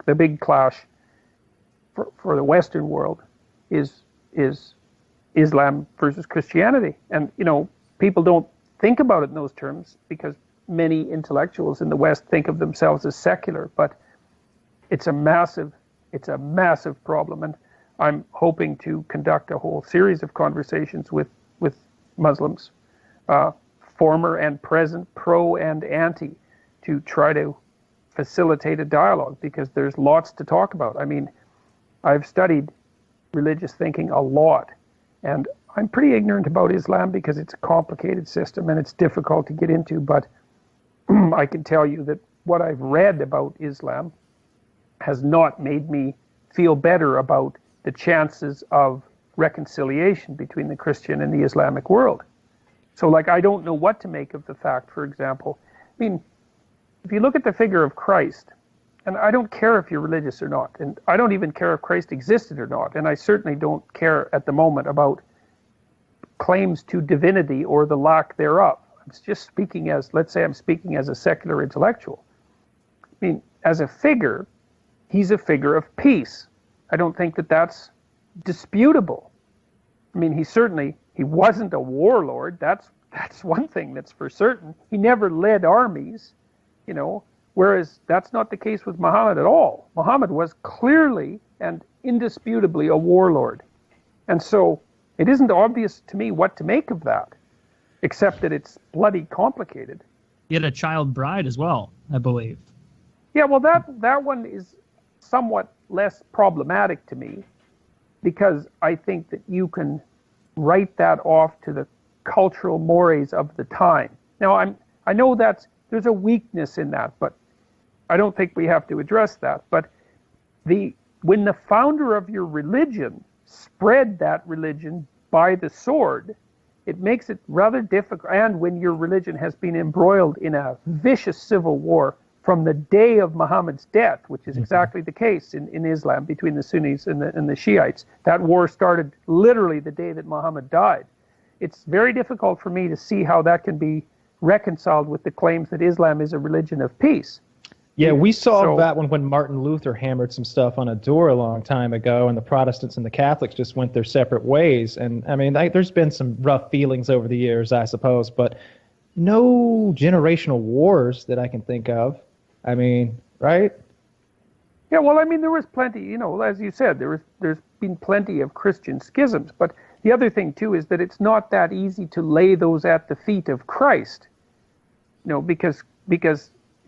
The big clash for the Western world is Islam versus Christianity. And, you know, people don't think about it in those terms because many intellectuals in the West think of themselves as secular, but it's a massive problem. And I'm hoping to conduct a whole series of conversations with Muslims, former and present, pro and anti, to try to facilitate a dialogue, because there's lots to talk about. I mean, I've studied religious thinking a lot, and I'm pretty ignorant about Islam because it's a complicated system and it's difficult to get into, but I can tell you that what I've read about Islam has not made me feel better about the chances of reconciliation between the Christian and the Islamic world. So, like, I don't know what to make of the fact, for example, I mean, if you look at the figure of Christ, and I don't care if you're religious or not, and I don't even care if Christ existed or not, and I certainly don't care at the moment about claims to divinity or the lack thereof. I'm just speaking as, let's say I'm speaking as a secular intellectual. I mean, as a figure, he's a figure of peace. I don't think that that's disputable. I mean, he wasn't a warlord. That's one thing that's for certain. He never led armies, you know, whereas that's not the case with Muhammad at all. Muhammad was clearly and indisputably a warlord. And so it isn't obvious to me what to make of that, except that it's bloody complicated. He had a child bride as well, I believe. Yeah, well, that one is somewhat less problematic to me, because I think that you can write that off to the cultural mores of the time. Now, I know there's a weakness in that, but I don't think we have to address that. But when the founder of your religion spread that religion by the sword, it makes it rather difficult. And when your religion has been embroiled in a vicious civil war from the day of Muhammad's death, which is exactly the case in Islam between the Sunnis and the Shiites. That war started literally the day that Muhammad died. It's very difficult for me to see how that can be reconciled with the claims that Islam is a religion of peace. Yeah, we saw that when Martin Luther hammered some stuff on a door a long time ago, and the Protestants and the Catholics just went their separate ways. And, I mean, there's been some rough feelings over the years, I suppose, but no generational wars that I can think of. I mean, right? Yeah, well, I mean, there was plenty, you know, as you said, there's been plenty of Christian schisms. But the other thing, too, is that it's not that easy to lay those at the feet of Christ, you know, because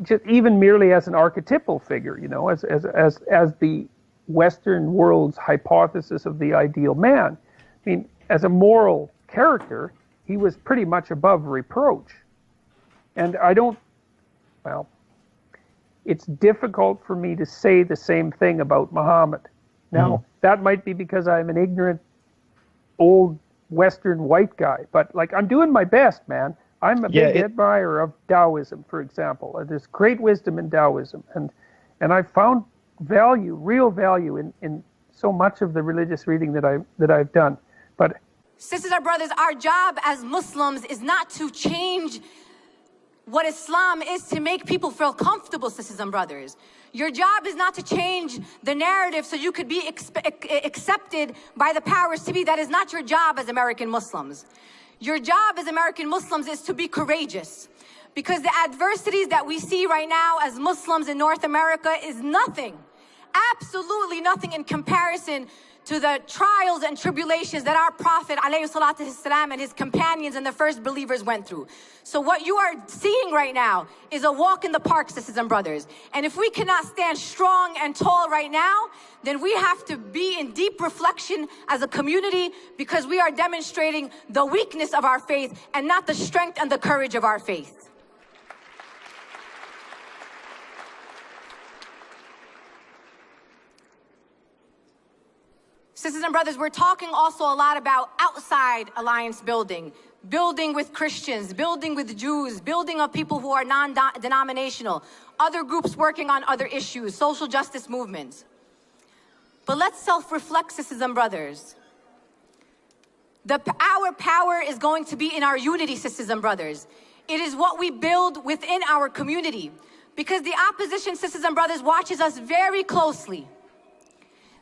just even merely as an archetypal figure, you know, as the Western world's hypothesis of the ideal man. I mean, as a moral character, he was pretty much above reproach. And it's difficult for me to say the same thing about Muhammad. Now, that might be because I'm an ignorant, old Western white guy, but, like, I'm doing my best, man. I'm a big admirer of Taoism, for example. There's great wisdom in Taoism, and I've found real value in so much of the religious reading that I've done. But sisters and brothers, our job as Muslims is not to change what Islam is to make people feel comfortable, sisters and brothers. Your job is not to change the narrative so you could be accepted by the powers to be. That is not your job as American Muslims. Your job as American Muslims is to be courageous, because the adversities that we see right now as Muslims in North America is nothing, absolutely nothing in comparison to the trials and tribulations that our Prophet ﷺ and his companions and the first believers went through. So what you are seeing right now is a walk in the park, sisters and brothers. And if we cannot stand strong and tall right now, then we have to be in deep reflection as a community, because we are demonstrating the weakness of our faith and not the strength and the courage of our faith. Sisters and brothers, we're talking also a lot about outside alliance building, building with Christians, building with Jews, building of people who are non-denominational, other groups working on other issues, social justice movements. But let's self-reflect, sisters and brothers. Our power is going to be in our unity, sisters and brothers. It is what we build within our community. Because the opposition, sisters and brothers, watches us very closely.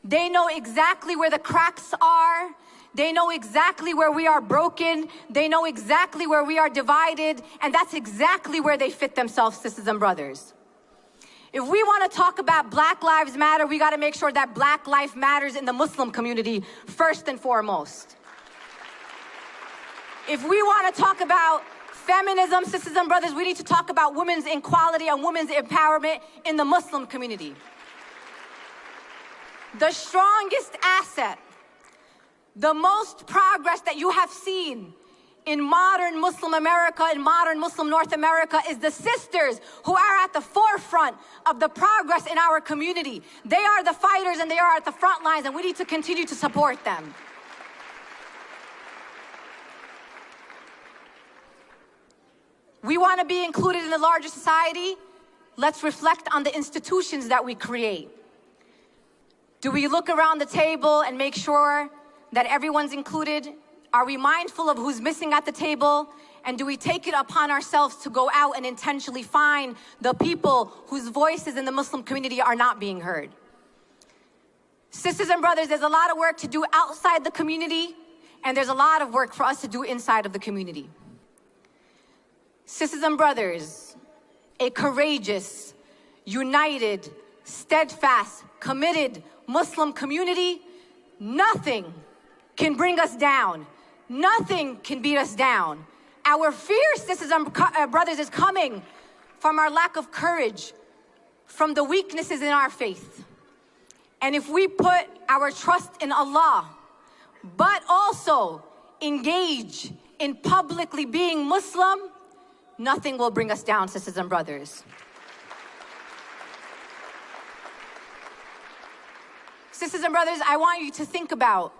They know exactly where the cracks are. They know exactly where we are broken. They know exactly where we are divided. And that's exactly where they fit themselves, sisters and brothers. If we want to talk about Black Lives Matter, we got to make sure that Black life matters in the Muslim community first and foremost. If we want to talk about feminism, sisters and brothers, we need to talk about women's equality and women's empowerment in the Muslim community. The strongest asset, the most progress that you have seen in modern Muslim America, in modern Muslim North America, is the sisters who are at the forefront of the progress in our community. They are the fighters and they are at the front lines, and we need to continue to support them. We want to be included in the larger society. Let's reflect on the institutions that we create. Do we look around the table and make sure that everyone's included? Are we mindful of who's missing at the table? And do we take it upon ourselves to go out and intentionally find the people whose voices in the Muslim community are not being heard? Sisters and brothers, there's a lot of work to do outside the community, and there's a lot of work for us to do inside of the community. Sisters and brothers, a courageous, united, steadfast, committed Muslim community, nothing can bring us down. Nothing can beat us down. Our fear, sisters and brothers, is coming from our lack of courage, from the weaknesses in our faith. And if we put our trust in Allah, but also engage in publicly being Muslim, nothing will bring us down, sisters and brothers. Sisters and brothers, I want you to think about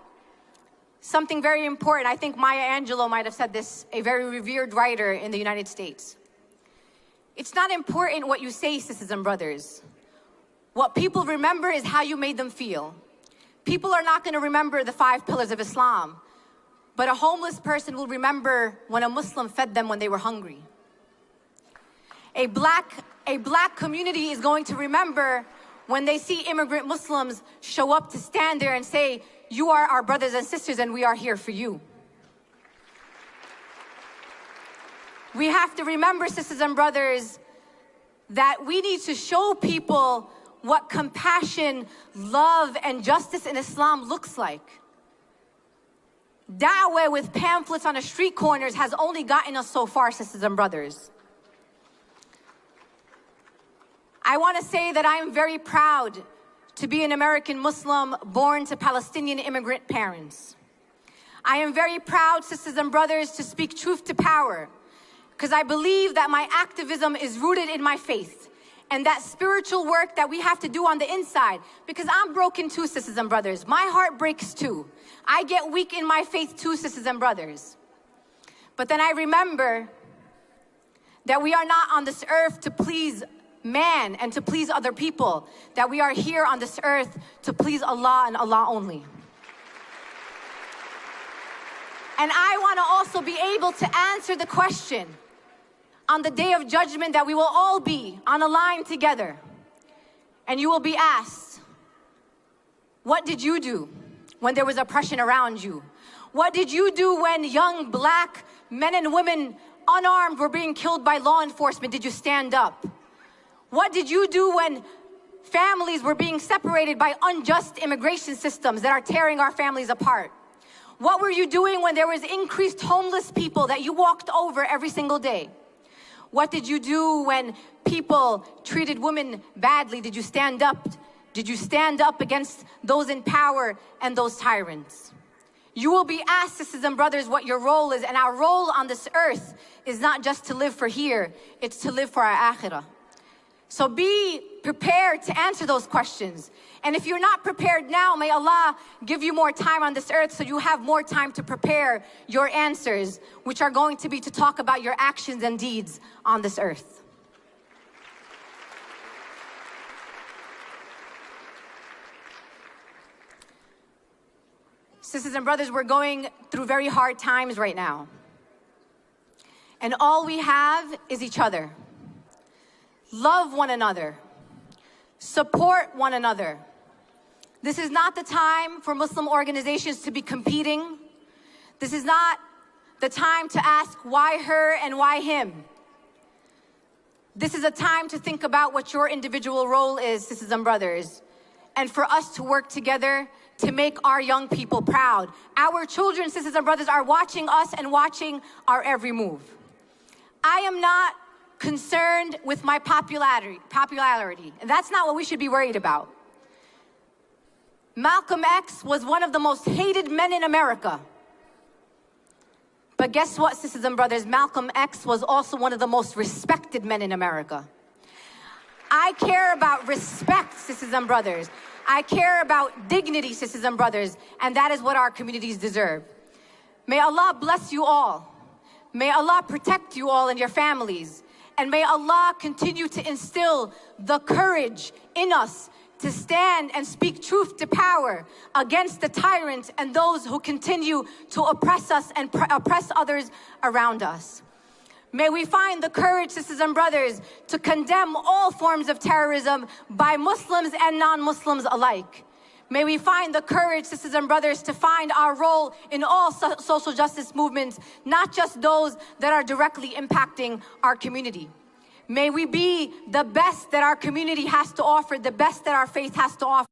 something very important. I think Maya Angelou might have said this, a very revered writer in the United States. It's not important what you say, sisters and brothers. What people remember is how you made them feel. People are not going to remember the 5 pillars of Islam, but a homeless person will remember when a Muslim fed them when they were hungry. A black community is going to remember when they see immigrant Muslims show up to stand there and say, "You are our brothers and sisters and we are here for you." We have to remember, sisters and brothers, that we need to show people what compassion, love, and justice in Islam looks like. Da'wah with pamphlets on the street corners has only gotten us so far, sisters and brothers. I want to say that I am very proud to be an American Muslim born to Palestinian immigrant parents. I am very proud, sisters and brothers, to speak truth to power, because I believe that my activism is rooted in my faith and that spiritual work that we have to do on the inside, because I'm broken too, sisters and brothers. My heart breaks too. I get weak in my faith too, sisters and brothers. But then I remember that we are not on this earth to please man and to please other people, that we are here on this earth to please Allah and Allah only. And I want to also be able to answer the question on the day of judgment that we will all be on a line together, and you will be asked, what did you do when there was oppression around you? What did you do when young black men and women unarmed were being killed by law enforcement? Did you stand up? What did you do when families were being separated by unjust immigration systems that are tearing our families apart? What were you doing when there was increased homeless people that you walked over every single day? What did you do when people treated women badly? Did you stand up? Did you stand up against those in power and those tyrants? You will be asked, sisters and brothers, what your role is, and our role on this earth is not just to live for here, it's to live for our akhirah. So be prepared to answer those questions. And if you're not prepared now, may Allah give you more time on this earth so you have more time to prepare your answers, which are going to be to talk about your actions and deeds on this earth. Sisters and brothers, we're going through very hard times right now. And all we have is each other. Love one another. Support one another. This is not the time for Muslim organizations to be competing. This is not the time to ask why her and why him. This is a time to think about what your individual role is, sisters and brothers, and for us to work together to make our young people proud. Our children, sisters and brothers, are watching us and watching our every move. I am not concerned with my popularity, and that's not what we should be worried about. Malcolm X was one of the most hated men in America. But guess what, sisters and brothers? Malcolm X was also one of the most respected men in America. I care about respect, sisters and brothers. I care about dignity, sisters and brothers, and that is what our communities deserve. May Allah bless you all. May Allah protect you all and your families. And may Allah continue to instill the courage in us to stand and speak truth to power against the tyrants and those who continue to oppress us and oppress others around us. May we find the courage, sisters and brothers, to condemn all forms of terrorism by Muslims and non-Muslims alike. May we find the courage, sisters and brothers, to find our role in all social justice movements, not just those that are directly impacting our community. May we be the best that our community has to offer, the best that our faith has to offer.